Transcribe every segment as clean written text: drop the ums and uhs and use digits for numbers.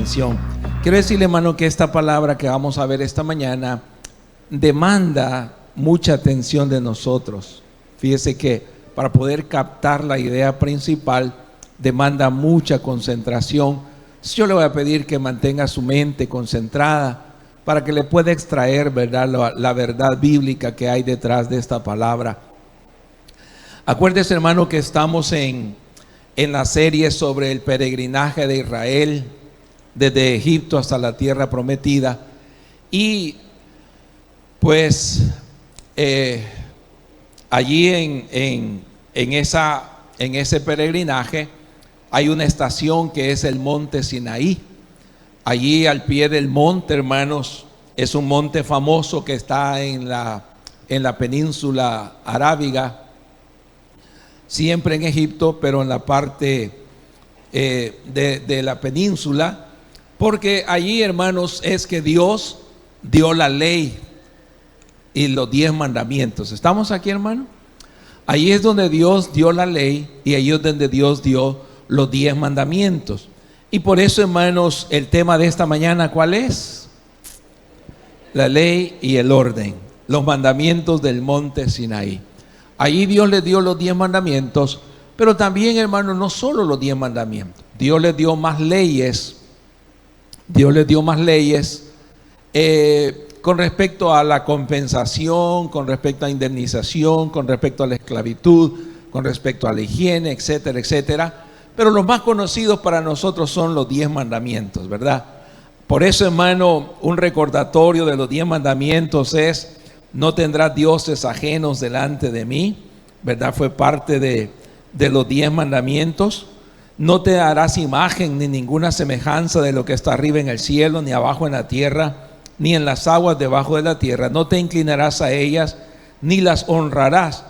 atención. Quiero decirle, hermano, que esta palabra que vamos a ver esta mañana demanda mucha atención de nosotros. Fíjese que para poder captar la idea principal demanda mucha concentración. Yo le voy a pedir que mantenga su mente concentrada para que le pueda extraer, ¿verdad?, la verdad bíblica que hay detrás de esta palabra. Acuérdese, hermano, que estamos en la serie sobre el peregrinaje de Israel desde Egipto hasta la tierra prometida. Y pues allí en ese peregrinaje hay una estación que es el monte Sinaí. Allí al pie del monte, hermanos, es un monte famoso que está en la península arábiga, siempre en Egipto, pero en la parte de la península, porque allí, hermanos, es que Dios dio la ley y los 10 mandamientos. ¿Estamos aquí, hermano? Ahí es donde Dios dio la ley y ahí es donde Dios dio los 10 mandamientos. Y por eso, hermanos, el tema de esta mañana, ¿cuál es? La ley y el orden, los mandamientos del monte Sinaí. Allí Dios les dio los 10 mandamientos, pero también, hermano, no solo los 10 mandamientos. Dios les dio más leyes. Dios les dio más leyes con respecto a la compensación, con respecto a indemnización, con respecto a la esclavitud, con respecto a la higiene, etcétera, etcétera. Pero los más conocidos para nosotros son los 10 mandamientos, ¿verdad? Por eso, hermano, un recordatorio de los 10 mandamientos es: no tendrás dioses ajenos delante de mí, ¿verdad? Fue parte de los 10 mandamientos. No te harás imagen ni ninguna semejanza de lo que está arriba en el cielo, ni abajo en la tierra, ni en las aguas debajo de la tierra. No te inclinarás a ellas, ni las honrarás,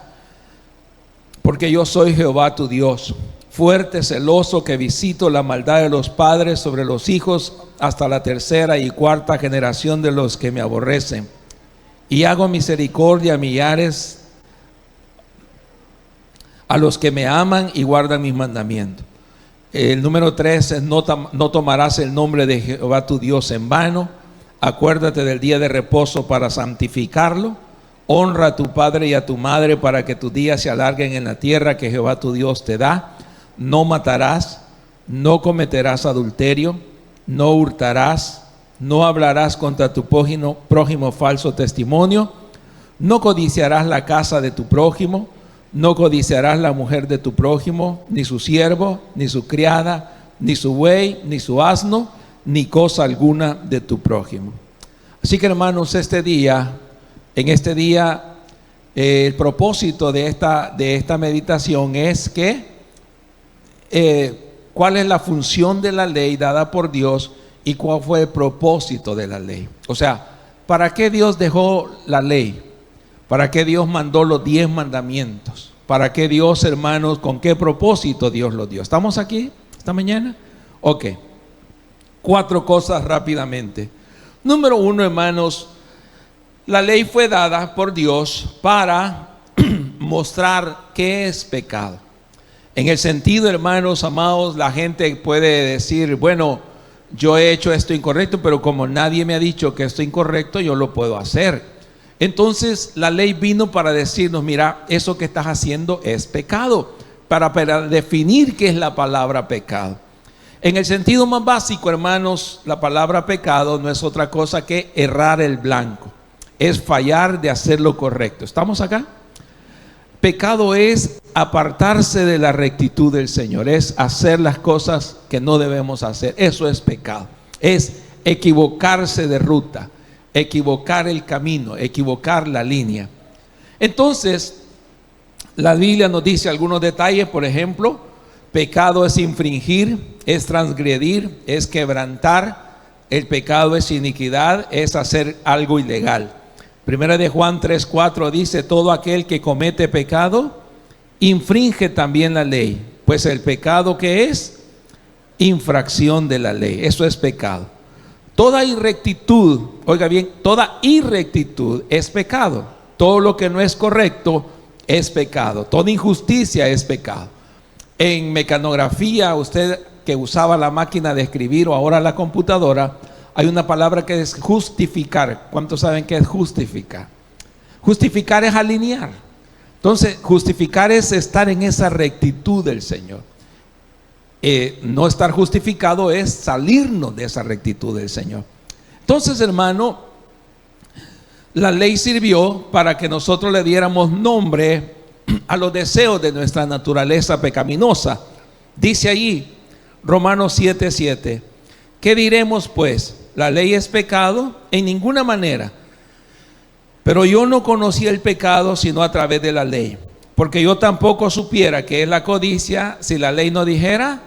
porque yo soy Jehová tu Dios, fuerte, celoso, que visito la maldad de los padres sobre los hijos hasta la 3ª y 4ª generación de los que me aborrecen. Y hago misericordia a millares, a los que me aman y guardan mis mandamientos. El número 3 es: no tomarás el nombre de Jehová tu Dios en vano. Acuérdate del día de reposo para santificarlo. Honra a tu padre y a tu madre para que tus días se alarguen en la tierra que Jehová tu Dios te da. No matarás, no cometerás adulterio, no hurtarás, no hablarás contra tu prójimo falso testimonio, no codiciarás la casa de tu prójimo, no codiciarás la mujer de tu prójimo, ni su siervo, ni su criada, ni su buey, ni su asno, ni cosa alguna de tu prójimo. Así que, hermanos, en este día, el propósito de esta meditación es que cuál es la función de la ley dada por Dios y cuál fue el propósito de la ley. O sea, ¿para qué Dios dejó la ley? ¿Para qué Dios mandó los 10 mandamientos? ¿Para qué Dios, hermanos, con qué propósito Dios los dio? ¿Estamos aquí esta mañana? Ok. 4 cosas rápidamente. Número 1, hermanos, la ley fue dada por Dios para mostrar qué es pecado. En el sentido, hermanos amados, la gente puede decir: bueno, yo he hecho esto incorrecto, pero como nadie me ha dicho que esto es incorrecto, yo lo puedo hacer. Entonces la ley vino para decirnos: mira, eso que estás haciendo es pecado, para definir qué es la palabra pecado. En el sentido más básico, hermanos, la palabra pecado no es otra cosa que errar el blanco, es fallar de hacer lo correcto. ¿Estamos acá? Pecado es apartarse de la rectitud del Señor, es hacer las cosas que no debemos hacer. Eso es pecado, es equivocarse de ruta, equivocar el camino, equivocar la línea. Entonces, la Biblia nos dice algunos detalles. Por ejemplo, pecado es infringir, es transgredir, es quebrantar. El pecado es iniquidad, es hacer algo ilegal. Primera de Juan 3:4 dice: todo aquel que comete pecado infringe también la ley, pues el pecado, ¿qué es? Infracción de la ley. Eso es pecado. Toda irrectitud, oiga bien, toda irrectitud es pecado. Todo lo que no es correcto es pecado. Toda injusticia es pecado. En mecanografía usted que usaba la máquina de escribir o ahora la computadora, hay una palabra que es justificar. ¿Cuántos saben qué es justificar? Justificar es alinear. Entonces, justificar es estar en esa rectitud del Señor. No estar justificado es salirnos de esa rectitud del Señor. Entonces, hermano, la ley sirvió para que nosotros le diéramos nombre a los deseos de nuestra naturaleza pecaminosa. Dice allí, Romanos 7:7, ¿qué diremos pues? ¿La ley es pecado? En ninguna manera. Pero yo no conocí el pecado sino a través de la ley, porque yo tampoco supiera qué es la codicia si la ley no dijera,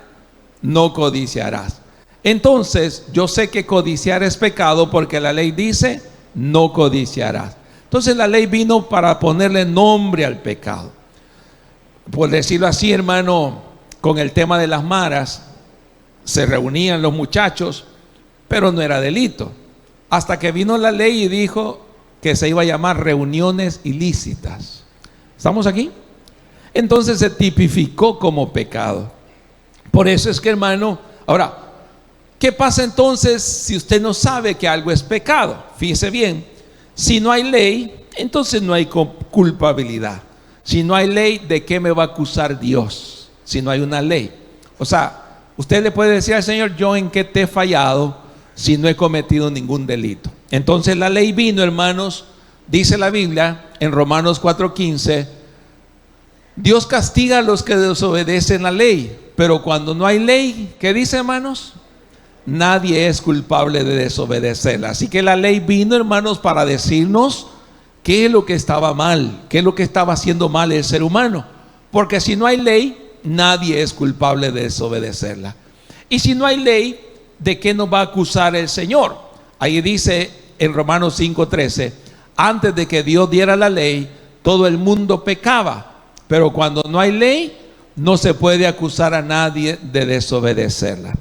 no codiciarás. Entonces, yo sé que codiciar es pecado porque la ley dice, no codiciarás. Entonces, la ley vino para ponerle nombre al pecado. Por decirlo así, hermano, con el tema de las maras, se reunían los muchachos, pero no era delito. Hasta que vino la ley y dijo que se iba a llamar reuniones ilícitas. ¿Estamos aquí? Entonces se tipificó como pecado. Por eso es que, hermano, ahora, ¿qué pasa entonces si usted no sabe que algo es pecado? Fíjese bien, si no hay ley, entonces no hay culpabilidad. Si no hay ley, ¿de qué me va a acusar Dios? Si no hay una ley. O sea, usted le puede decir al Señor, yo en qué te he fallado si no he cometido ningún delito. Entonces la ley vino, hermanos, dice la Biblia en Romanos 4:15, Dios castiga a los que desobedecen la ley, pero cuando no hay ley, ¿qué dice, hermanos? Nadie es culpable de desobedecerla. Así que la ley vino, hermanos, para decirnos qué es lo que estaba mal, qué es lo que estaba haciendo mal el ser humano. Porque si no hay ley, nadie es culpable de desobedecerla. Y si no hay ley, ¿de qué nos va a acusar el Señor? Ahí dice en Romanos 5:13, antes de que Dios diera la ley, todo el mundo pecaba. Pero cuando no hay ley, no se puede acusar a nadie de desobedecerla.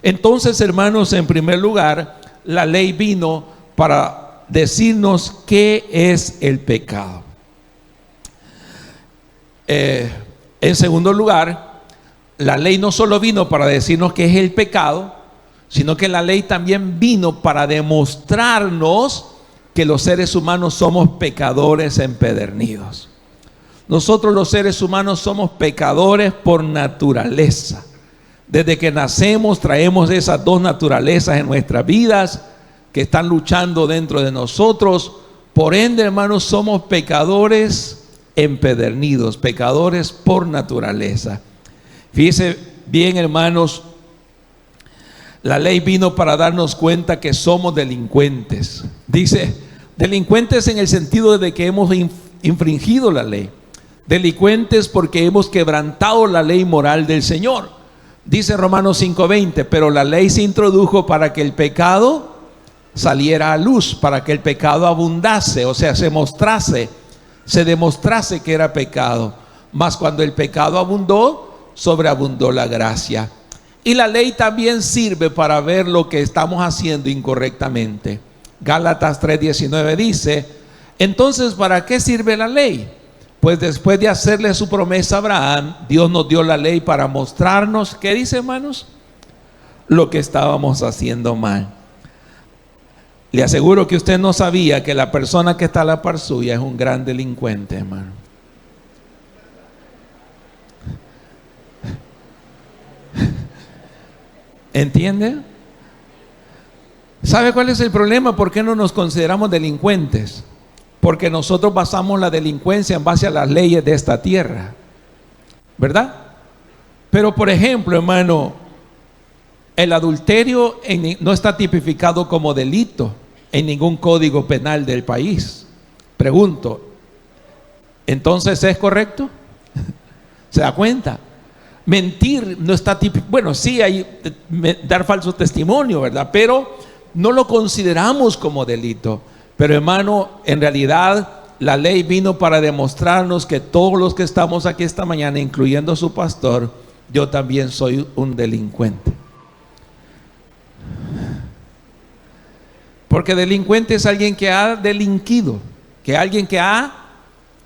Entonces, hermanos, en primer lugar, la ley vino para decirnos qué es el pecado. En segundo lugar, la ley no solo vino para decirnos qué es el pecado, sino que la ley también vino para demostrarnos que los seres humanos somos pecadores empedernidos. Nosotros los seres humanos somos pecadores por naturaleza. Desde que nacemos traemos esas dos naturalezas en nuestras vidas que están luchando dentro de nosotros. Por ende, hermanos, somos pecadores empedernidos, pecadores por naturaleza. Fíjense bien, hermanos, la ley vino para darnos cuenta que somos delincuentes. Dice, delincuentes en el sentido de que hemos infringido la ley. Delincuentes porque hemos quebrantado la ley moral del Señor. Dice Romanos 5:20, pero la ley se introdujo para que el pecado saliera a luz, para que el pecado abundase, o sea, se demostrase que era pecado. Mas cuando el pecado abundó, sobreabundó la gracia. Y la ley también sirve para ver lo que estamos haciendo incorrectamente. Gálatas 3:19 dice, entonces, ¿para qué sirve la ley? Pues después de hacerle su promesa a Abraham, Dios nos dio la ley para mostrarnos, ¿qué dice, hermanos? Lo que estábamos haciendo mal. Le aseguro que usted no sabía que la persona que está a la par suya es un gran delincuente, hermano. ¿Entiende? ¿Sabe cuál es el problema? ¿Por qué no nos consideramos delincuentes? Porque nosotros basamos la delincuencia en base a las leyes de esta tierra, ¿verdad? Pero por ejemplo, hermano, el adulterio no está tipificado como delito en ningún código penal del país. Pregunto, ¿entonces es correcto? ¿Se da cuenta? Mentir no está tipificado. Bueno, sí hay dar falso testimonio, ¿verdad? Pero no lo consideramos como delito. Pero hermano, en realidad la ley vino para demostrarnos que todos los que estamos aquí esta mañana, incluyendo su pastor, yo también soy un delincuente. Porque delincuente es alguien que ha delinquido, que alguien que ha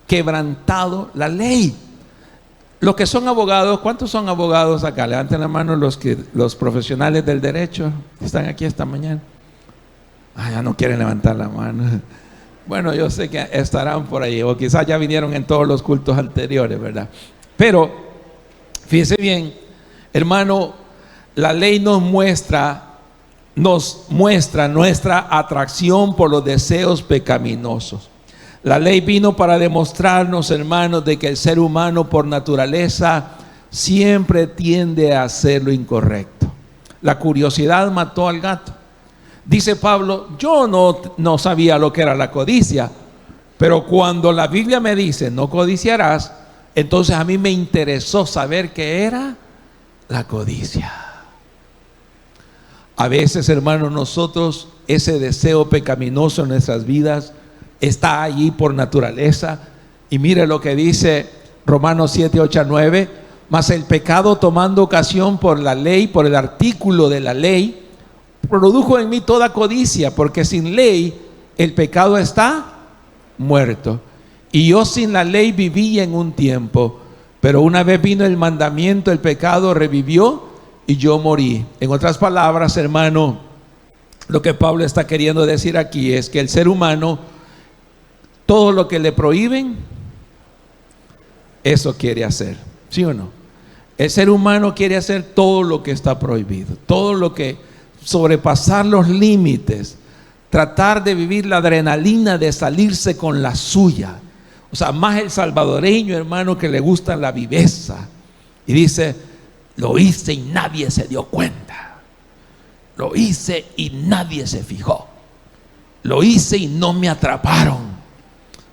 quebrantado la ley. los que son abogados, ¿cuántos son abogados acá? Levanten la mano los profesionales del derecho que están aquí esta mañana. Ya no quieren levantar la mano. Bueno, yo sé que estarán por ahí, o quizás ya vinieron en todos los cultos anteriores, ¿verdad? Pero, fíjese bien, hermano, la ley nos muestra nuestra atracción por los deseos pecaminosos. La ley vino para demostrarnos, hermanos, de que el ser humano por naturaleza siempre tiende a hacer lo incorrecto. La curiosidad mató al gato. Dice Pablo, yo no sabía lo que era la codicia, pero cuando la Biblia me dice no codiciarás, entonces a mí me interesó saber qué era la codicia. A veces, hermanos, nosotros ese deseo pecaminoso en nuestras vidas está allí por naturaleza. Y mire lo que dice Romanos 7, 8 a 9. Mas el pecado, tomando ocasión por la ley, por el artículo de la ley, produjo en mí toda codicia, porque sin ley el pecado está muerto. Y yo sin la ley vivía en un tiempo, pero una vez vino el mandamiento, el pecado revivió y yo morí. En otras palabras, hermano, lo que Pablo está queriendo decir aquí es que el ser humano, todo lo que le prohíben, eso quiere hacer, ¿sí o no? El ser humano quiere hacer todo lo que está prohibido, todo lo que sobrepasar los límites, tratar de vivir la adrenalina de salirse con la suya. O sea, más el salvadoreño, hermano, que le gusta la viveza y dice, lo hice y nadie se dio cuenta, lo hice y nadie se fijó, lo hice y no me atraparon.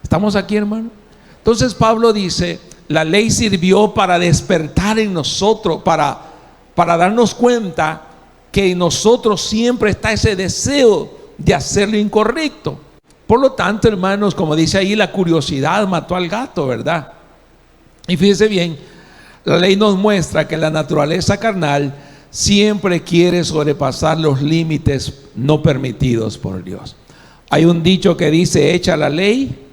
¿Estamos aquí, hermano? Entonces Pablo dice, la ley sirvió para despertar en nosotros, para darnos cuenta que en nosotros siempre está ese deseo de hacer lo incorrecto. Por lo tanto, hermanos, como dice ahí, la curiosidad mató al gato, ¿verdad? Y fíjense bien, la ley nos muestra que la naturaleza carnal siempre quiere sobrepasar los límites no permitidos por Dios. Hay un dicho que dice, echa la ley,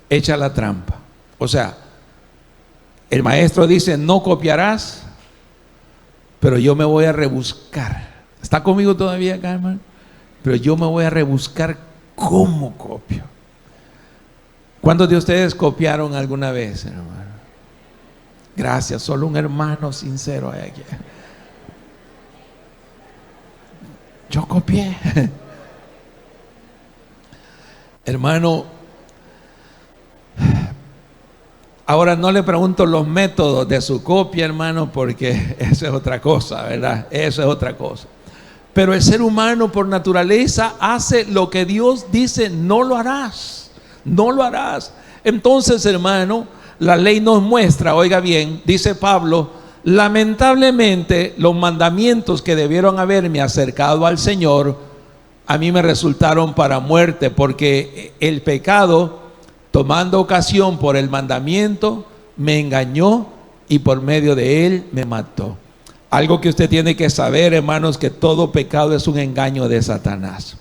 echa la trampa. O sea, el maestro dice, no copiarás, pero yo me voy a rebuscar. ¿Está conmigo todavía acá, hermano? Pero yo me voy a rebuscar cómo copio. ¿Cuántos de ustedes copiaron alguna vez, hermano? Gracias, solo un hermano sincero hay aquí. Yo copié. Hermano, ahora no le pregunto los métodos de su copia, hermano, porque eso es otra cosa, ¿verdad? Eso es otra cosa. Pero el ser humano por naturaleza hace lo que Dios dice, no lo harás, no lo harás. Entonces, hermano, la ley nos muestra, oiga bien, dice Pablo, lamentablemente los mandamientos que debieron haberme acercado al Señor, a mí me resultaron para muerte, porque el pecado, tomando ocasión por el mandamiento, me engañó y por medio de él me mató. Algo que usted tiene que saber, hermanos, que todo pecado es un engaño de Satanás.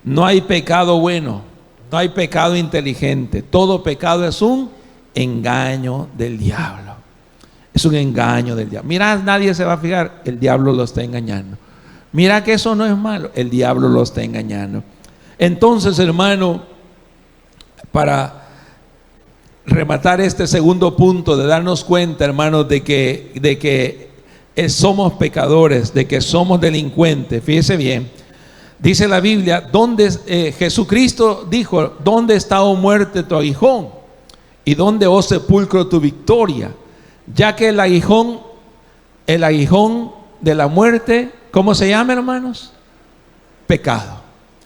No hay pecado bueno, no hay pecado inteligente. Todo pecado es un engaño del diablo. Es un engaño del diablo. Mira, nadie se va a fijar, el diablo lo está engañando. Mira que eso no es malo, el diablo lo está engañando. Entonces, hermano, para rematar este segundo punto, de darnos cuenta, hermanos, de que somos pecadores, de que somos delincuentes. Fíjese bien, dice la Biblia, Jesucristo dijo, ¿dónde está, oh muerte, tu aguijón? ¿Y dónde, oh sepulcro, tu victoria? Ya que el aguijón de la muerte, ¿cómo se llama, hermanos? Pecado.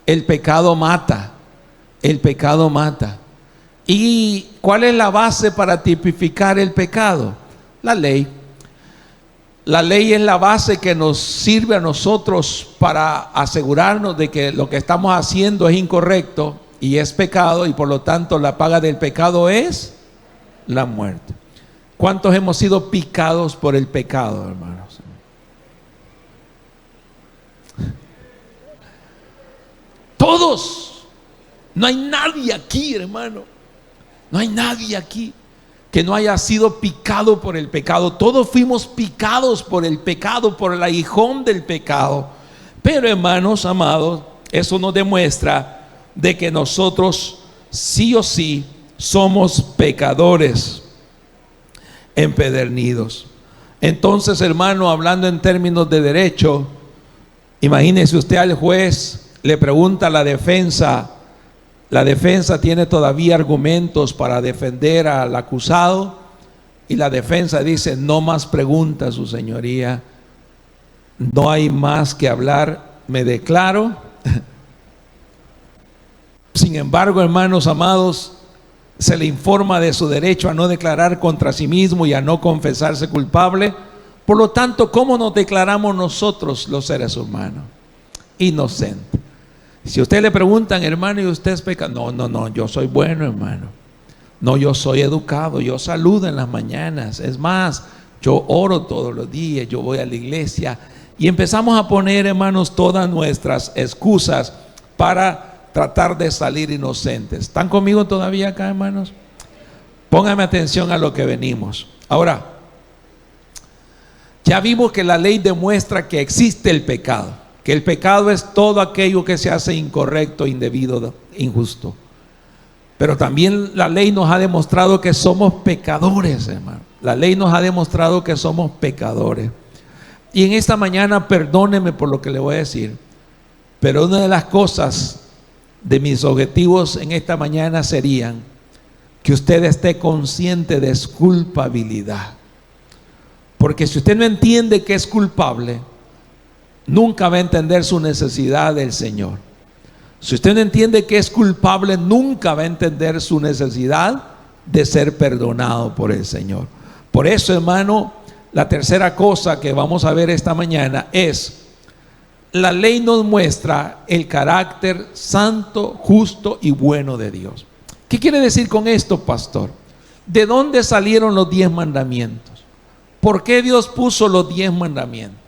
El pecado mata. El pecado mata. ¿Y cuál es la base para tipificar el pecado? La ley. La ley es la base que nos sirve a nosotros para asegurarnos de que lo que estamos haciendo es incorrecto y es pecado, y por lo tanto la paga del pecado es la muerte. ¿Cuántos hemos sido picados por el pecado, hermanos? Todos. No hay nadie aquí, hermano. No hay nadie aquí que no haya sido picado por el pecado. Todos fuimos picados por el pecado, por el aguijón del pecado. Pero hermanos amados, eso nos demuestra de que nosotros sí o sí somos pecadores empedernidos. Entonces, hermano, hablando en términos de derecho, imagínese usted al juez, le pregunta a la defensa tiene todavía argumentos para defender al acusado, y la defensa dice: no más preguntas, su señoría, no hay más que hablar, me declaro. Sin embargo, hermanos amados, se le informa de su derecho a no declarar contra sí mismo y a no confesarse culpable. Por lo tanto, ¿cómo nos declaramos nosotros los seres humanos? Inocente. Si a usted le preguntan, hermano, ¿y usted es pecador? No, yo soy bueno, hermano. No, yo soy educado, yo saludo en las mañanas. Es más, yo oro todos los días, yo voy a la iglesia. Y empezamos a poner, hermanos, todas nuestras excusas para tratar de salir inocentes. ¿Están conmigo todavía acá, hermanos? Pónganme atención a lo que venimos. Ahora, ya vimos que la ley demuestra que existe el pecado, que el pecado es todo aquello que se hace incorrecto, indebido, injusto. Pero también la ley nos ha demostrado que somos pecadores, hermano. La ley nos ha demostrado que somos pecadores. Y en esta mañana, perdóneme por lo que le voy a decir, pero una de las cosas de mis objetivos en esta mañana serían que usted esté consciente de su culpabilidad. Porque si usted no entiende que es culpable, nunca va a entender su necesidad del Señor. Si usted no entiende que es culpable, nunca va a entender su necesidad de ser perdonado por el Señor. Por eso, hermano, la tercera cosa que vamos a ver esta mañana es: la ley nos muestra el carácter santo, justo y bueno de Dios. ¿Qué quiere decir con esto, pastor? ¿De dónde salieron los 10 mandamientos? ¿Por qué Dios puso los 10 mandamientos?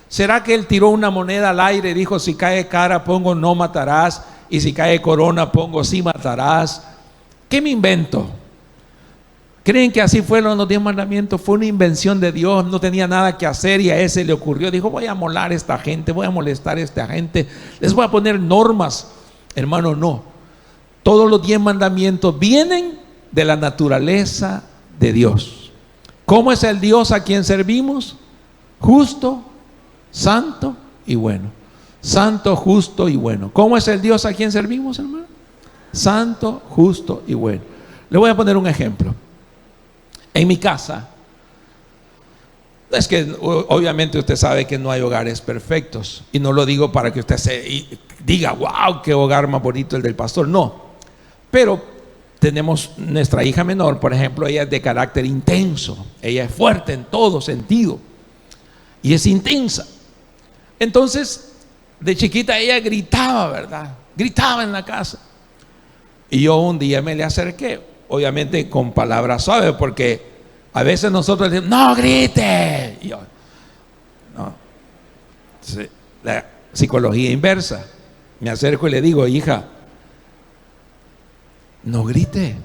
¿Será que Él tiró una moneda al aire y dijo: si cae cara pongo no matarás, y si cae corona pongo sí matarás? ¿Qué me invento? ¿Creen que así fueron los 10 mandamientos? Fue una invención de Dios, no tenía nada que hacer y a ese le ocurrió. Dijo: voy a molar a esta gente, voy a molestar a esta gente, les voy a poner normas. Hermano, no. Todos los 10 mandamientos vienen de la naturaleza de Dios. ¿Cómo es el Dios a quien servimos? Justo, santo y bueno. Santo, justo y bueno. ¿Cómo es el Dios a quien servimos, hermano? Santo, justo y bueno. Le voy a poner un ejemplo. En mi casa, es que obviamente usted sabe que no hay hogares perfectos, y no lo digo para que usted se diga: wow, qué hogar más bonito el del pastor. No, pero tenemos nuestra hija menor, por ejemplo. Ella es de carácter intenso, ella es fuerte en todo sentido y es intensa. Entonces, de chiquita ella gritaba, ¿verdad? Gritaba en la casa. Y yo un día me le acerqué, obviamente con palabras suaves, porque a veces nosotros decimos: no grite. Y yo, no. Entonces, la psicología inversa. Me acerco y le digo: hija, no grite.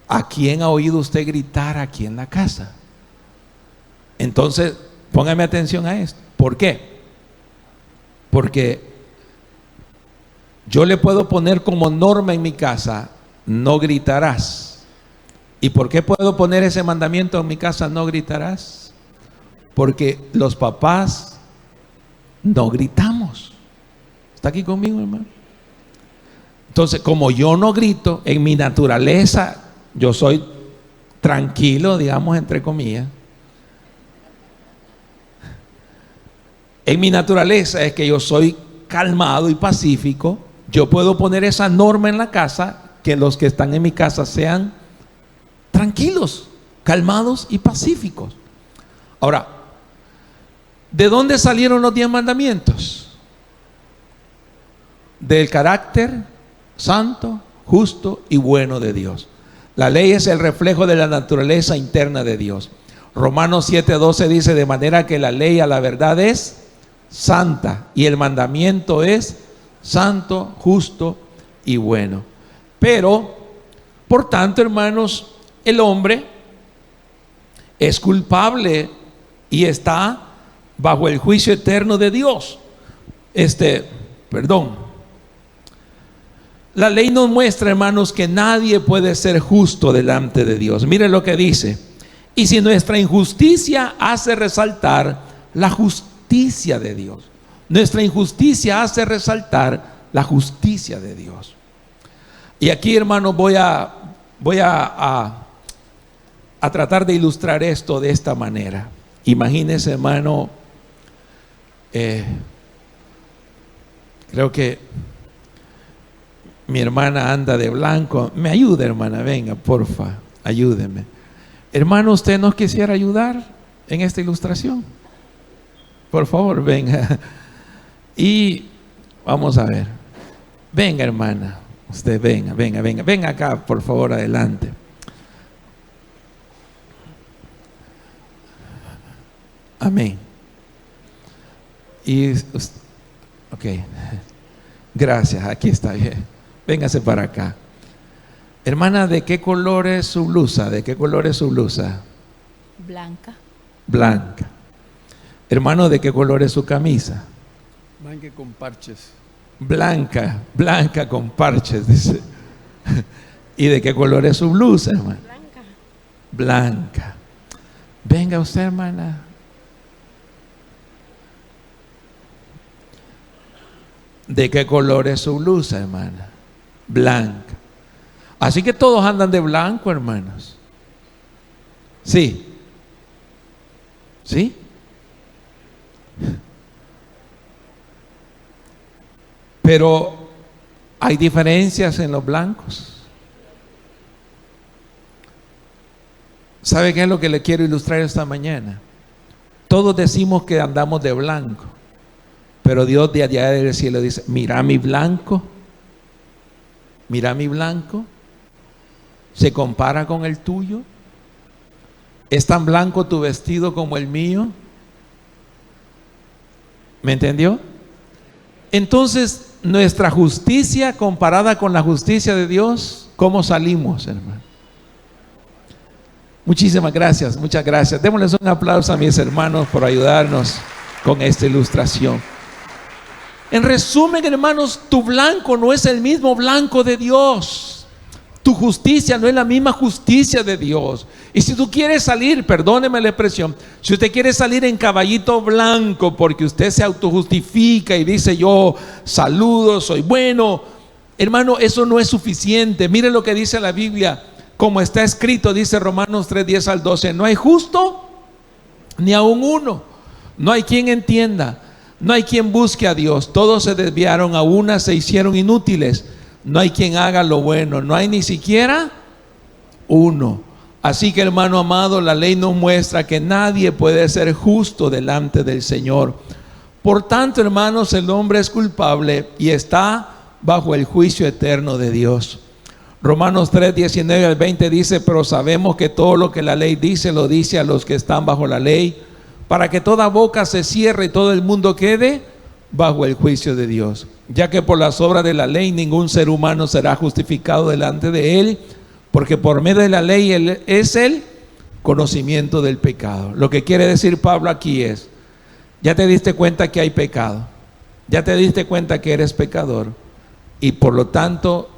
¿A quién ha oído usted gritar aquí en la casa? Entonces, póngame atención a esto. ¿Por qué? Porque yo le puedo poner como norma en mi casa: no gritarás. ¿Y por qué puedo poner ese mandamiento en mi casa: no gritarás? Porque los papás no gritamos. ¿Está aquí conmigo, hermano? Entonces, como yo no grito, en mi naturaleza yo soy tranquilo, digamos, entre comillas. En mi naturaleza es que yo soy calmado y pacífico. Yo puedo poner esa norma en la casa, que los que están en mi casa sean tranquilos, calmados y pacíficos. Ahora, ¿de dónde salieron los 10 mandamientos? Del carácter santo, justo y bueno de Dios. La ley es el reflejo de la naturaleza interna de Dios. Romanos 7:12 dice: de manera que la ley a la verdad es santa y el mandamiento es santo, justo y bueno. Pero, por tanto, hermanos, el hombre es culpable y está bajo el juicio eterno de Dios. La ley nos muestra, hermanos, que nadie puede ser justo delante de Dios. Miren lo que dice: y si nuestra injusticia hace resaltar la justicia de Dios. Nuestra injusticia hace resaltar la justicia de Dios. Y aquí, hermanos, voy a tratar de ilustrar esto de esta manera. Imagínense, hermano, creo que mi hermana anda de blanco. Me ayuda, hermana, venga, porfa, ayúdeme. Hermano, ¿usted nos quisiera ayudar en esta ilustración? Por favor, venga. Y vamos a ver. Venga, hermana, usted venga acá, por favor, adelante. Amén. Y, ok, gracias, aquí está bien. Véngase para acá. Hermana, ¿de qué color es su blusa? ¿De qué color es su blusa? Blanca. Blanca. Hermano, ¿de qué color es su camisa? Blanca con parches. Blanca con parches, dice. ¿Y de qué color es su blusa, hermano? Blanca. Venga usted, hermana. ¿De qué color es su blusa, hermana? Blanca. Así que todos andan de blanco, hermanos. Sí. ¿Sí? Pero hay diferencias en los blancos. ¿Sabe qué es lo que le quiero ilustrar esta mañana? Todos decimos que andamos de blanco, pero Dios de allá del cielo dice: mira mi blanco, ¿se compara con el tuyo? ¿Es tan blanco tu vestido como el mío? ¿Me entendió? Entonces, nuestra justicia comparada con la justicia de Dios, ¿cómo salimos, hermano? Muchísimas gracias, muchas gracias. Démosles un aplauso a mis hermanos por ayudarnos con esta ilustración. En resumen, hermanos, tu blanco no es el mismo blanco de Dios. Tu justicia no es la misma justicia de Dios. Y si tú quieres salir, perdóneme la expresión, si usted quiere salir en caballito blanco porque usted se autojustifica y dice: yo saludo, soy bueno, hermano, eso no es suficiente. Mire lo que dice la Biblia, como está escrito, dice Romanos 3:10 al 12: no hay justo ni aun uno, no hay quien entienda, no hay quien busque a Dios. Todos se desviaron, a una se hicieron inútiles. No hay quien haga lo bueno, no hay ni siquiera uno. Así que, hermano amado, la ley nos muestra que nadie puede ser justo delante del Señor. Por tanto, hermanos, el hombre es culpable y está bajo el juicio eterno de Dios. Romanos 3:19 al 20 dice: pero sabemos que todo lo que la ley dice, lo dice a los que están bajo la ley, para que toda boca se cierre y todo el mundo quede bajo el juicio de Dios, ya que por las obras de la ley ningún ser humano será justificado delante de él, porque por medio de la ley es el conocimiento del pecado. Lo que quiere decir Pablo aquí es: ya te diste cuenta que hay pecado, ya te diste cuenta que eres pecador, y por lo tanto,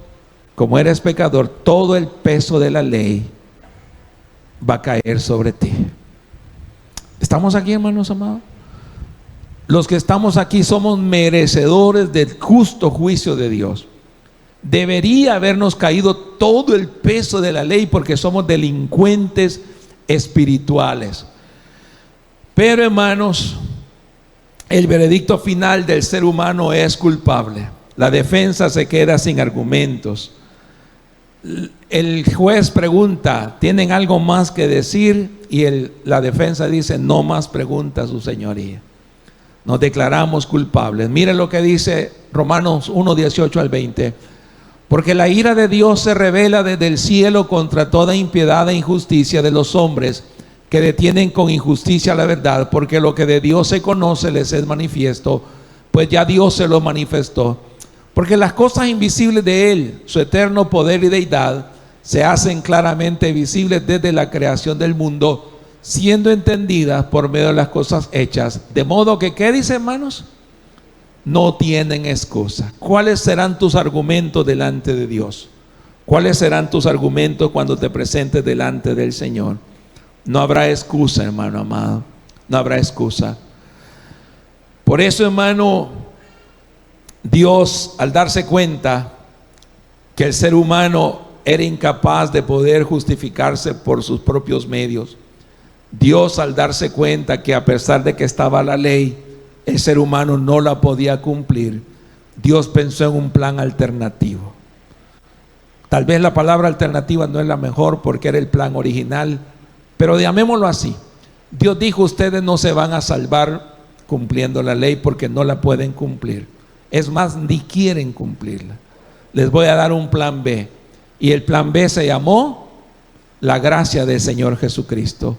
como eres pecador, todo el peso de la ley va a caer sobre ti. ¿Estamos aquí, hermanos amados? Los que estamos aquí somos merecedores del justo juicio de Dios. Debería habernos caído todo el peso de la ley porque somos delincuentes espirituales. Pero, hermanos, el veredicto final del ser humano es culpable. La defensa se queda sin argumentos. El juez pregunta: ¿tienen algo más que decir? Y la defensa dice: no más preguntas, su señoría. Nos declaramos culpables. Mire lo que dice Romanos 1:18 al 20: porque la ira de Dios se revela desde el cielo contra toda impiedad e injusticia de los hombres que detienen con injusticia la verdad, porque lo que de Dios se conoce les es manifiesto, pues ya Dios se lo manifestó. Porque las cosas invisibles de Él, su eterno poder y deidad, se hacen claramente visibles desde la creación del mundo, siendo entendidas por medio de las cosas hechas. De modo que, ¿qué dice, hermanos? No tienen excusa. ¿Cuáles serán tus argumentos delante de Dios? ¿Cuáles serán tus argumentos cuando te presentes delante del Señor? No habrá excusa, hermano amado. No habrá excusa. Por eso, hermano, Dios, al darse cuenta que el ser humano era incapaz de poder justificarse por sus propios medios, Dios, al darse cuenta que a pesar de que estaba la ley, el ser humano no la podía cumplir, Dios pensó en un plan alternativo. Tal vez la palabra alternativa no es la mejor porque era el plan original, pero llamémoslo así. Dios dijo: ustedes no se van a salvar cumpliendo la ley porque no la pueden cumplir. Es más, ni quieren cumplirla. Les voy a dar un plan B. Y el plan B se llamó la gracia del Señor Jesucristo.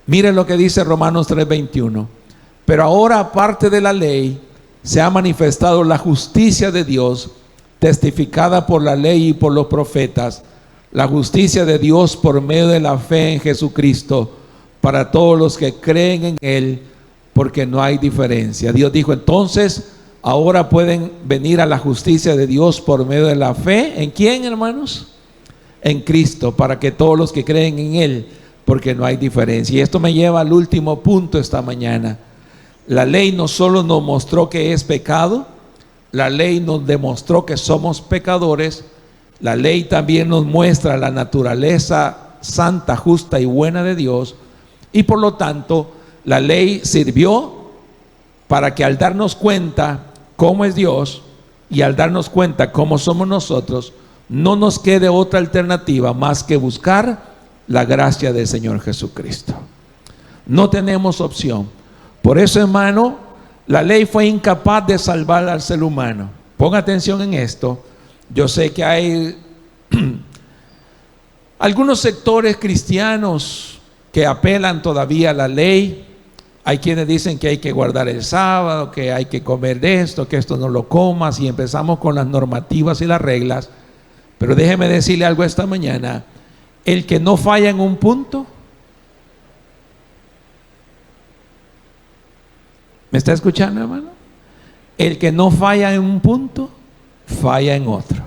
Miren lo que dice Romanos 3:21. Pero ahora, aparte de la ley, se ha manifestado la justicia de Dios, testificada por la ley y por los profetas, la justicia de Dios por medio de la fe en Jesucristo, para todos los que creen en Él, porque no hay diferencia. Dios dijo: entonces, ahora pueden venir a la justicia de Dios por medio de la fe. ¿En quién, hermanos? En Cristo, para que todos los que creen en Él, porque no hay diferencia. Y esto me lleva al último punto esta mañana. La ley no solo nos mostró que es pecado, la ley nos demostró que somos pecadores. La ley también nos muestra la naturaleza santa, justa y buena de Dios. Y por lo tanto, la ley sirvió para que, al darnos cuenta cómo es Dios y al darnos cuenta cómo somos nosotros, no nos quede otra alternativa más que buscar la gracia del Señor Jesucristo. No tenemos opción. Por eso, hermano, la ley fue incapaz de salvar al ser humano. Ponga atención en esto. Yo sé que hay algunos sectores cristianos que apelan todavía a la ley. Hay quienes dicen que hay que guardar el sábado, que hay que comer de esto, que esto no lo comas, y empezamos con las normativas y las reglas. Pero déjeme decirle algo esta mañana: el que no falla en un punto, ¿me está escuchando, hermano? El que no falla en un punto, falla en otro.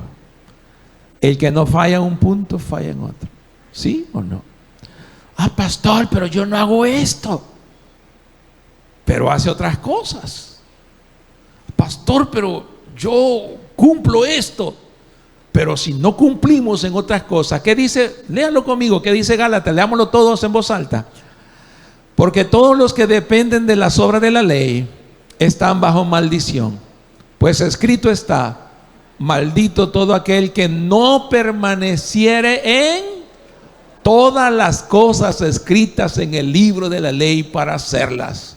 El que no falla en un punto, falla en otro. ¿Sí o no? Ah, pastor, pero yo no hago esto. Pero hace otras cosas. Pastor, pero yo cumplo esto. Pero si no cumplimos en otras cosas, ¿qué dice? Léalo conmigo, ¿qué dice Gálatas? Leámoslo todos en voz alta. Porque todos los que dependen de las obras de la ley están bajo maldición. Pues escrito está: maldito todo aquel que no permaneciere en todas las cosas escritas en el libro de la ley para hacerlas.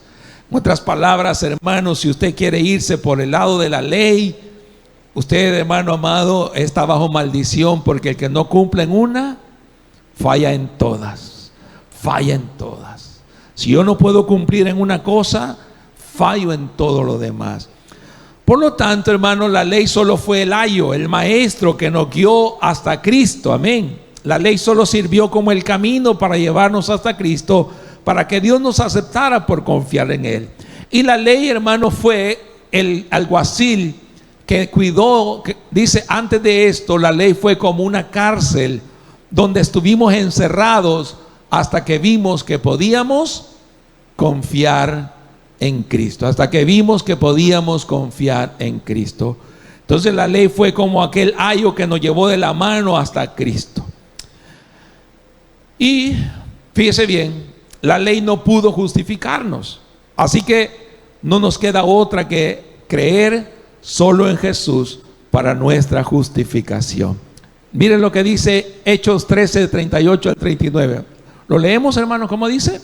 En otras palabras, hermanos, si usted quiere irse por el lado de la ley, usted, hermano amado, está bajo maldición, porque el que no cumple en una, falla en todas. Falla en todas. Si yo no puedo cumplir en una cosa, fallo en todo lo demás. Por lo tanto, hermano, la ley solo fue el ayo, el maestro que nos guió hasta Cristo. Amén. La ley solo sirvió como el camino para llevarnos hasta Cristo, para que Dios nos aceptara por confiar en Él. Y la ley, hermano, fue el alguacil que cuidó, que dice, antes de esto, la ley fue como una cárcel donde estuvimos encerrados hasta que vimos que podíamos confiar en Cristo, hasta que vimos que podíamos confiar en Cristo. Entonces la ley fue como aquel ayo que nos llevó de la mano hasta Cristo. Y fíjese bien, la ley no pudo justificarnos, así que no nos queda otra que creer solo en Jesús para nuestra justificación. Miren lo que dice Hechos 13, 38 al 39. ¿Lo leemos, hermanos? ¿Cómo dice?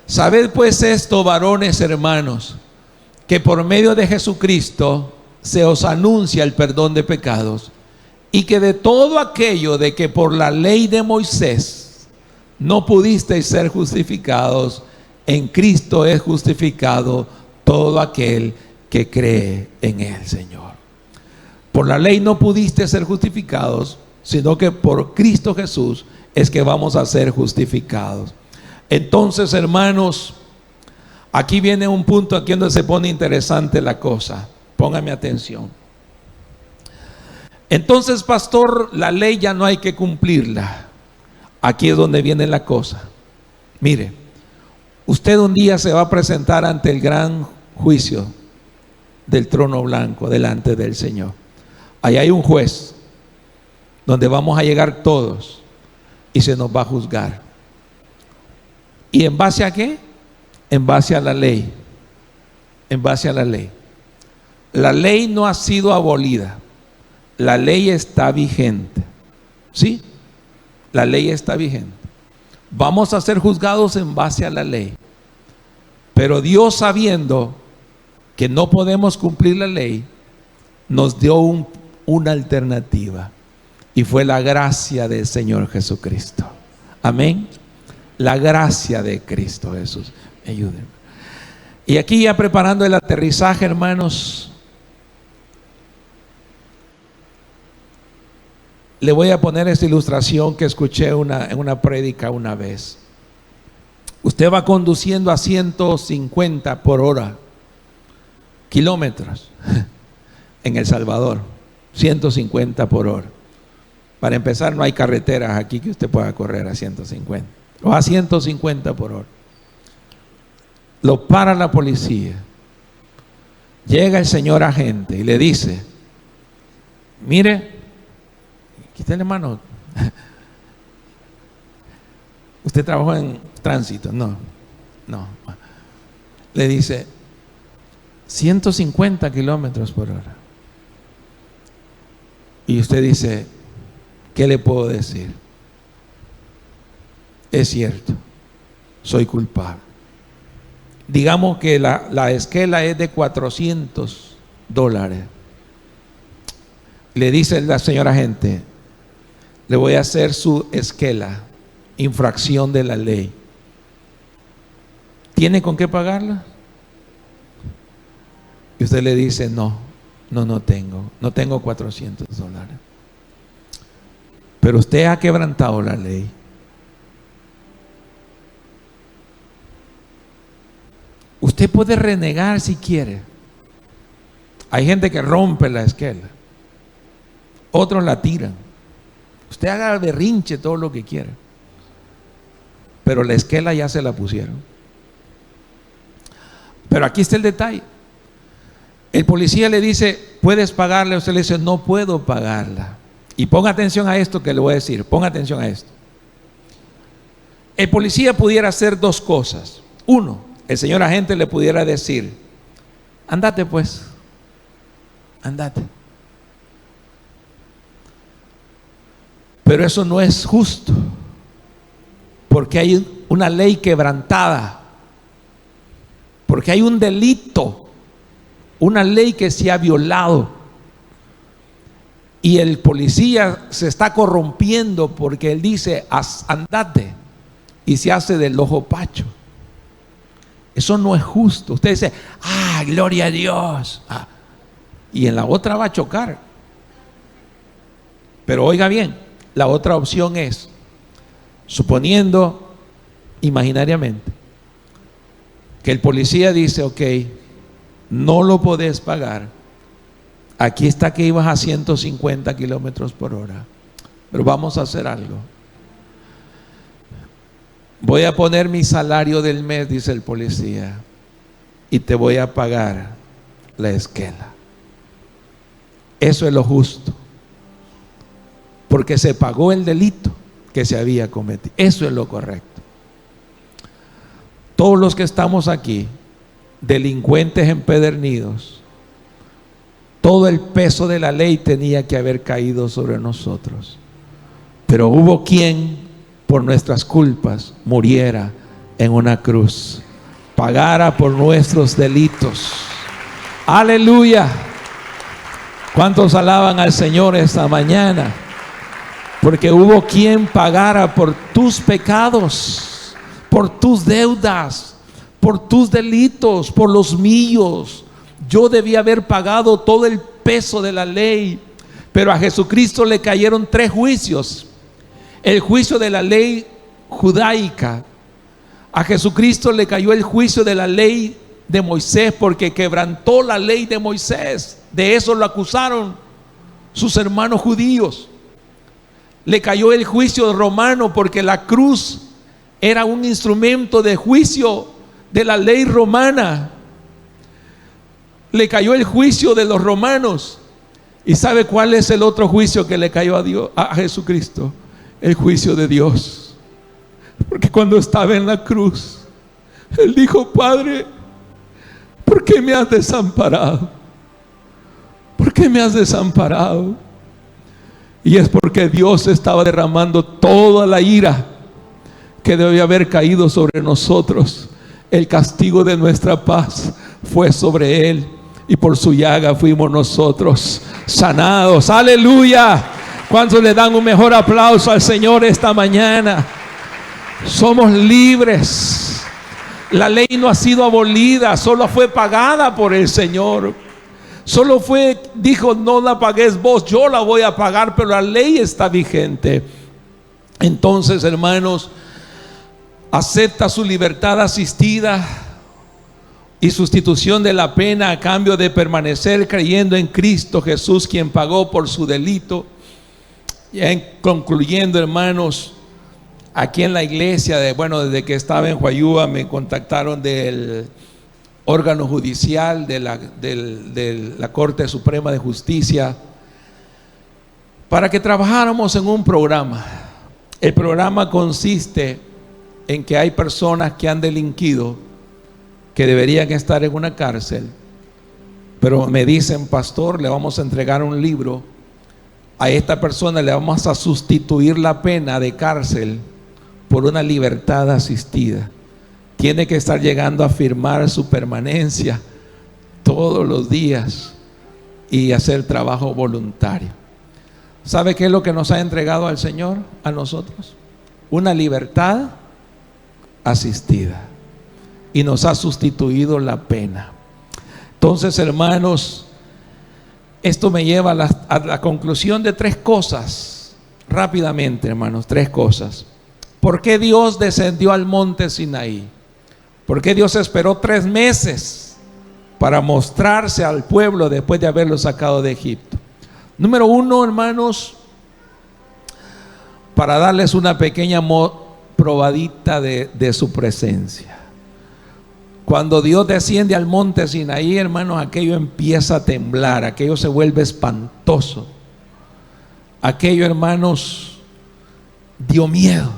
Sabed pues esto, varones hermanos, que por medio de Jesucristo se os anuncia el perdón de pecados, y que de todo aquello de que por la ley de Moisés no pudisteis ser justificados, en Cristo es justificado todo aquel que cree en Él, Señor. Por la ley no pudiste ser justificados, sino que por Cristo Jesús es que vamos a ser justificados. Entonces, hermanos, aquí viene un punto aquí donde se pone interesante la cosa. Póngame atención. Entonces, pastor, la ley ya no hay que cumplirla. Aquí es donde viene la cosa. Mire, usted un día se va a presentar ante el gran juicio del trono blanco delante del Señor. Ahí hay un juez donde vamos a llegar todos y se nos va a juzgar. ¿Y en base a qué? En base a la ley. En base a la ley. La ley no ha sido abolida. La ley está vigente. ¿Sí? La ley está vigente. Vamos a ser juzgados en base a la ley. Pero Dios, sabiendo que no podemos cumplir la ley, nos dio una alternativa. Y fue la gracia del Señor Jesucristo. Amén. La gracia de Cristo Jesús. Ayúdenme. Y aquí ya preparando el aterrizaje, hermanos, le voy a poner esta ilustración que escuché en una prédica una vez. Usted va conduciendo a 150 por hora, kilómetros, en El Salvador, 150 por hora. Para empezar, no hay carreteras aquí que usted pueda correr a 150. O a 150 por hora. Lo para la policía. Llega el señor agente y le dice: mire, quítale mano. ¿Usted trabajó en tránsito? No. Le dice 150 kilómetros por hora. Y usted dice: ¿qué le puedo decir? Es cierto, soy culpable. Digamos que la esquela es de $400. Le dice la señora agente: le voy a hacer su esquela, infracción de la ley. ¿Tiene con qué pagarla? Y usted le dice: no tengo $400. Pero usted ha quebrantado la ley. Usted puede renegar si quiere. Hay gente que rompe la esquela, otros la tiran. Usted haga berrinche todo lo que quiera, pero la esquela ya se la pusieron. Pero aquí está el detalle. El policía le dice: ¿puedes pagarla? Usted le dice: no puedo pagarla. Y ponga atención a esto que le voy a decir. Ponga atención a esto. El policía pudiera hacer dos cosas. Uno, el señor agente le pudiera decir: andate pues, andate. Pero eso no es justo, porque hay una ley quebrantada, porque hay un delito, una ley que se ha violado. Y el policía se está corrompiendo porque él dice: andate, y se hace del ojo pacho. Eso no es justo. Usted dice: gloria a Dios. Y en la otra va a chocar. Pero oiga bien, la otra opción es, suponiendo imaginariamente que el policía dice: ok, no lo podés pagar. Aquí está que ibas a 150 kilómetros por hora. Pero vamos a hacer algo. Voy a poner mi salario del mes, dice el policía, y te voy a pagar la esquela. Eso es lo justo, porque se pagó el delito que se había cometido. Eso es lo correcto. Todos los que estamos aquí, delincuentes empedernidos, todo el peso de la ley tenía que haber caído sobre nosotros. Pero hubo quien, por nuestras culpas, muriera en una cruz, pagara por nuestros delitos. Aleluya. ¿Cuántos alaban al Señor esta mañana? Porque hubo quien pagara por tus pecados, por tus deudas, por tus delitos, por los míos. Yo debía haber pagado todo el peso de la ley, Pero a Jesucristo le cayeron 3 juicios. El juicio de la ley judaica. A Jesucristo le cayó el juicio de la ley de Moisés porque quebrantó la ley de Moisés. De eso lo acusaron sus hermanos judíos. Le cayó el juicio romano porque la cruz era un instrumento de juicio de la ley romana. Le cayó el juicio de los romanos. ¿Y sabe cuál es el otro juicio que le cayó a Dios, a Jesucristo? El juicio de Dios. Porque cuando estaba en la cruz, Él dijo: Padre, ¿por qué me has desamparado? ¿Por qué me has desamparado? Y es porque Dios estaba derramando toda la ira que debía haber caído sobre nosotros. El castigo de nuestra paz fue sobre Él, y por su llaga fuimos nosotros sanados. ¡Aleluya! ¿Cuántos le dan un mejor aplauso al Señor esta mañana? Somos libres. La ley no ha sido abolida, solo fue pagada por el Señor. Solo dijo: no la pagues vos, yo la voy a pagar, pero la ley está vigente. Entonces, hermanos, acepta su libertad asistida y sustitución de la pena a cambio de permanecer creyendo en Cristo Jesús, quien pagó por su delito. Y concluyendo, hermanos, aquí en la iglesia, desde que estaba en Huayúa, me contactaron del órgano judicial de la Corte Suprema de Justicia para que trabajáramos en un programa. El programa consiste en que hay personas que han delinquido, que deberían estar en una cárcel, pero me dicen: pastor, le vamos a entregar un libro a esta persona, le vamos a sustituir la pena de cárcel por una libertad asistida. Tiene que estar llegando a firmar su permanencia todos los días y hacer trabajo voluntario. ¿Sabe qué es lo que nos ha entregado al Señor a nosotros? Una libertad asistida, y nos ha sustituido la pena. Entonces, hermanos, esto me lleva a la conclusión de 3 cosas rápidamente, hermanos. 3 cosas. ¿Por qué Dios descendió al monte Sinaí? ¿Por qué Dios esperó 3 meses para mostrarse al pueblo después de haberlo sacado de Egipto? Número 1, hermanos, para darles una pequeña probadita de su presencia. Cuando Dios desciende al monte Sinaí, hermanos, aquello empieza a temblar, aquello se vuelve espantoso. Aquello, hermanos, dio miedo.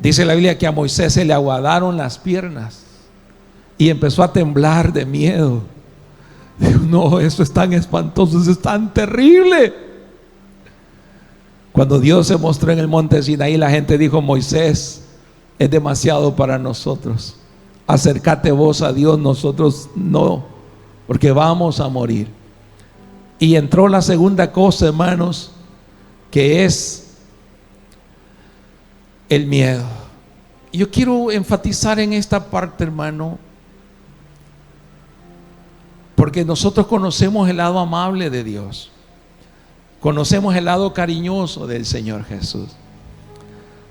Dice la Biblia que a Moisés se le aguadaron las piernas y empezó a temblar de miedo. Dijo: no, eso es tan espantoso, eso es tan terrible. Cuando Dios se mostró en el monte Sinaí, la gente dijo: Moisés, es demasiado para nosotros. Acércate vos a Dios, nosotros no, porque vamos a morir. Y entró la segunda cosa, hermanos, que es el miedo. Yo quiero enfatizar en esta parte, hermano, porque nosotros conocemos el lado amable de Dios, conocemos el lado cariñoso del Señor Jesús.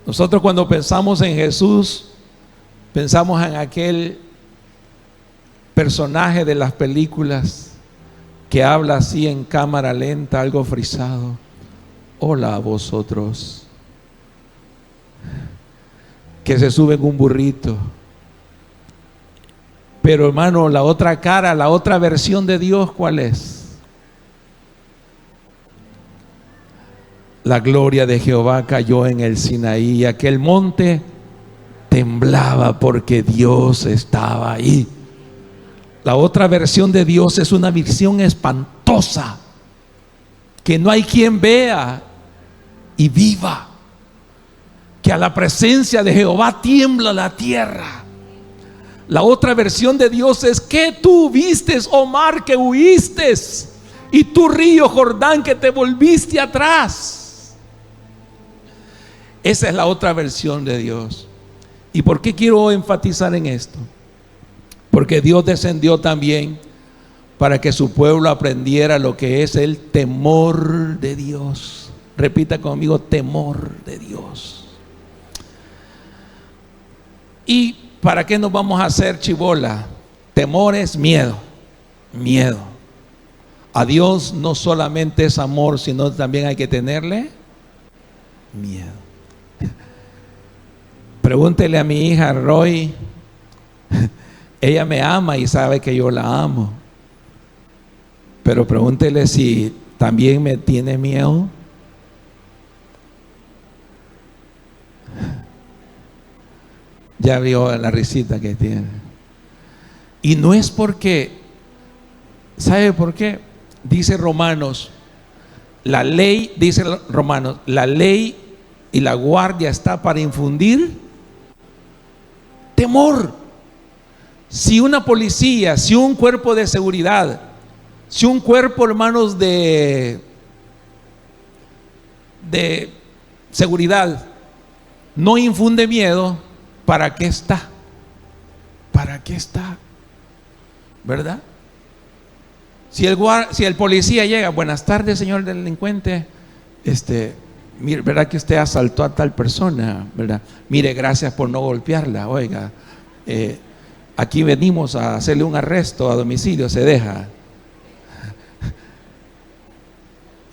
Nosotros, cuando pensamos en Jesús, pensamos en aquel personaje de las películas que habla así en cámara lenta, algo frisado: hola a vosotros, que se sube en un burrito. Pero, hermano, la otra cara, la otra versión de Dios, ¿cuál es? La gloria de Jehová cayó en el Sinaí, y aquel monte temblaba porque Dios estaba ahí. La otra versión de Dios es una visión espantosa que no hay quien vea y viva, que a la presencia de Jehová tiembla la tierra. La otra versión de Dios es: que tú vistes, oh mar, que huiste, y tú, río Jordán, que te volviste atrás. Esa es la otra versión de Dios. ¿Y por qué quiero enfatizar en esto? Porque Dios descendió también para que su pueblo aprendiera lo que es el temor de Dios. Repita conmigo: temor de Dios. ¿Y para qué nos vamos a hacer chibola? Temor es miedo. Miedo. A Dios no solamente es amor, sino también hay que tenerle miedo. Pregúntele a mi hija Roy. Ella me ama y sabe que yo la amo. Pero pregúntele si también me tiene miedo. Ya vio la risita que tiene. Y no es porque, ¿sabe por qué? Dice Romanos, la ley, dice Romanos, la ley y la guardia está para infundir temor. Si una policía, si un cuerpo de seguridad, si un cuerpo, hermanos, de seguridad no infunde miedo, ¿para qué está? ¿Para qué está? ¿Verdad? Si el policía llega: buenas tardes, señor delincuente, mire, ¿verdad que usted asaltó a tal persona? ¿Verdad? Mire, gracias por no golpearla. Oiga, aquí venimos a hacerle un arresto a domicilio, se deja.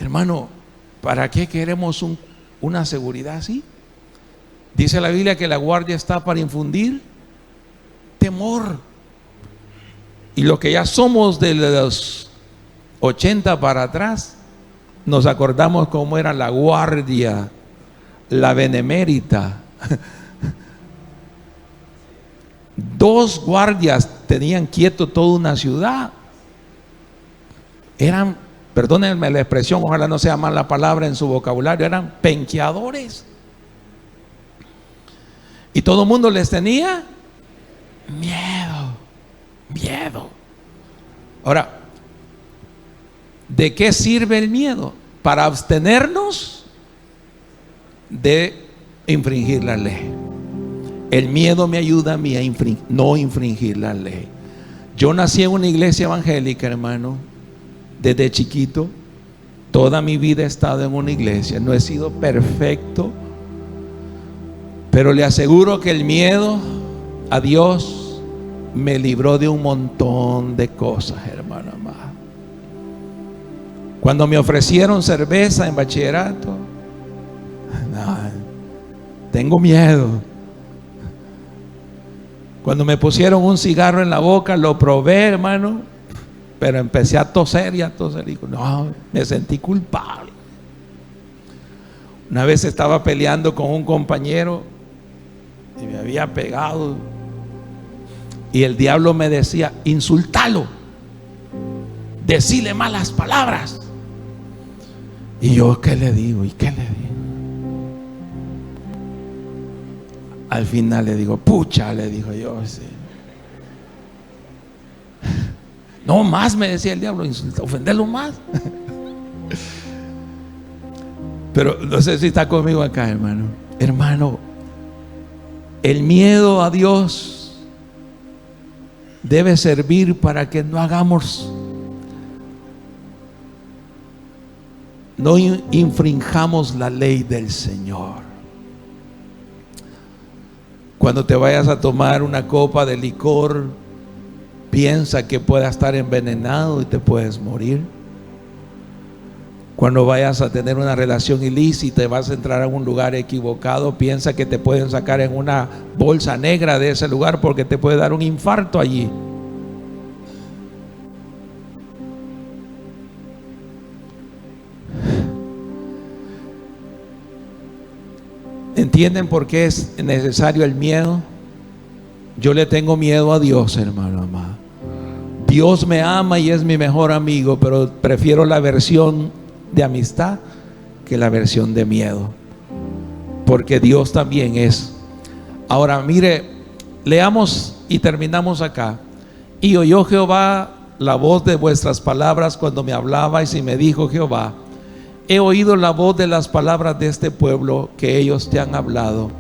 Hermano, ¿para qué queremos una seguridad así? Dice la Biblia que la guardia está para infundir temor. Y lo que ya somos de los 80 para atrás, nos acordamos cómo era la guardia, la benemérita. 2 guardias tenían quieto toda una ciudad. Eran, perdónenme la expresión, ojalá no sea mala palabra en su vocabulario, eran penqueadores. Y todo el mundo les tenía miedo. Miedo. Ahora, ¿de qué sirve el miedo? Para abstenernos de infringir la ley. El miedo me ayuda a mí a no infringir la ley. Yo nací en una iglesia evangélica, hermano, desde chiquito. Toda mi vida he estado en una iglesia. No he sido perfecto, pero le aseguro que el miedo a Dios me libró de un montón de cosas, hermano amado. Cuando me ofrecieron cerveza en bachillerato, no, tengo miedo. Cuando me pusieron un cigarro en la boca, lo probé, hermano, pero empecé a toser y a toser. Y no, me sentí culpable. Una vez estaba peleando con un compañero y me había pegado. Y el diablo me decía: insultalo, decile malas palabras. Y yo, ¿qué le digo? ¿Y qué le digo? Al final le digo: pucha, le dijo yo, sí. No más, me decía el diablo, ofenderlo más. Pero no sé si está conmigo acá, hermano. Hermano, el miedo a Dios debe servir para que no hagamos, no infringamos la ley del Señor. Cuando te vayas a tomar una copa de licor, piensa que pueda estar envenenado y te puedes morir. Cuando vayas a tener una relación ilícita y vas a entrar a un lugar equivocado, piensa que te pueden sacar en una bolsa negra de ese lugar porque te puede dar un infarto allí. ¿Entienden por qué es necesario el miedo? Yo le tengo miedo a Dios, hermano amado. Dios me ama y es mi mejor amigo, pero prefiero la versión de amistad que la versión de miedo, porque Dios también es. Ahora mire, leamos y terminamos acá. Y oyó Jehová la voz de vuestras palabras cuando me hablabais, y me dijo Jehová: he oído la voz de las palabras de este pueblo que ellos te han hablado.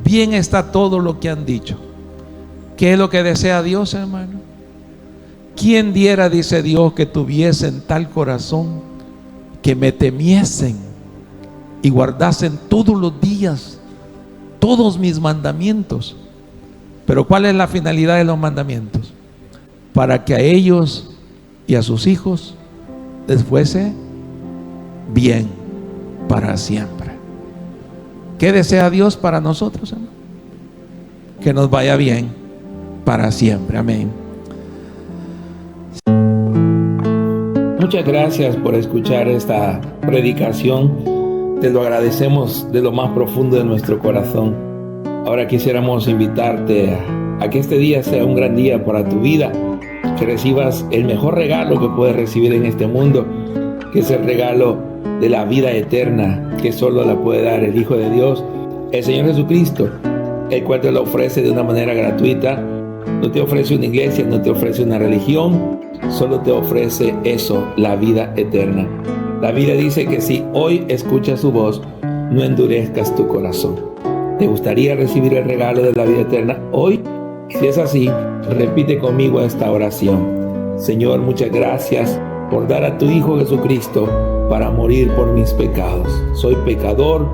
Bien está todo lo que han dicho. ¿Qué es lo que desea Dios, hermano? ¿Quién diera, dice Dios, que tuviesen tal corazón, que me temiesen y guardasen todos los días todos mis mandamientos? Pero ¿cuál es la finalidad de los mandamientos? Para que a ellos y a sus hijos les fuese bien para siempre. ¿Qué desea Dios para nosotros, hermano? Que nos vaya bien para siempre. Amén. Muchas gracias por escuchar esta predicación. Te lo agradecemos de lo más profundo de nuestro corazón. Ahora quisiéramos invitarte a que este día sea un gran día para tu vida, que recibas el mejor regalo que puedes recibir en este mundo, que es el regalo de la vida eterna, que solo la puede dar el Hijo de Dios, el Señor Jesucristo, el cual te lo ofrece de una manera gratuita. No te ofrece una iglesia, no te ofrece una religión, solo te ofrece eso, la vida eterna. La Biblia dice que si hoy escuchas su voz, no endurezcas tu corazón. ¿Te gustaría recibir el regalo de la vida eterna hoy? Si es así, repite conmigo esta oración. Señor, muchas gracias por dar a tu Hijo Jesucristo para morir por mis pecados. Soy pecador,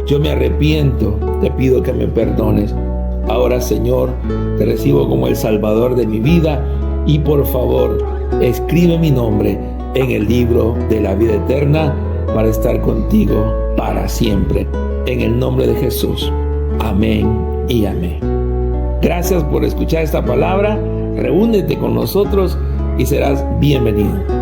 yo me arrepiento, te pido que me perdones. Ahora, Señor, te recibo como el Salvador de mi vida y por favor, escribe mi nombre en el libro de la vida eterna para estar contigo para siempre. En el nombre de Jesús. Amén y amén. Gracias por escuchar esta palabra. Reúnete con nosotros y serás bienvenido.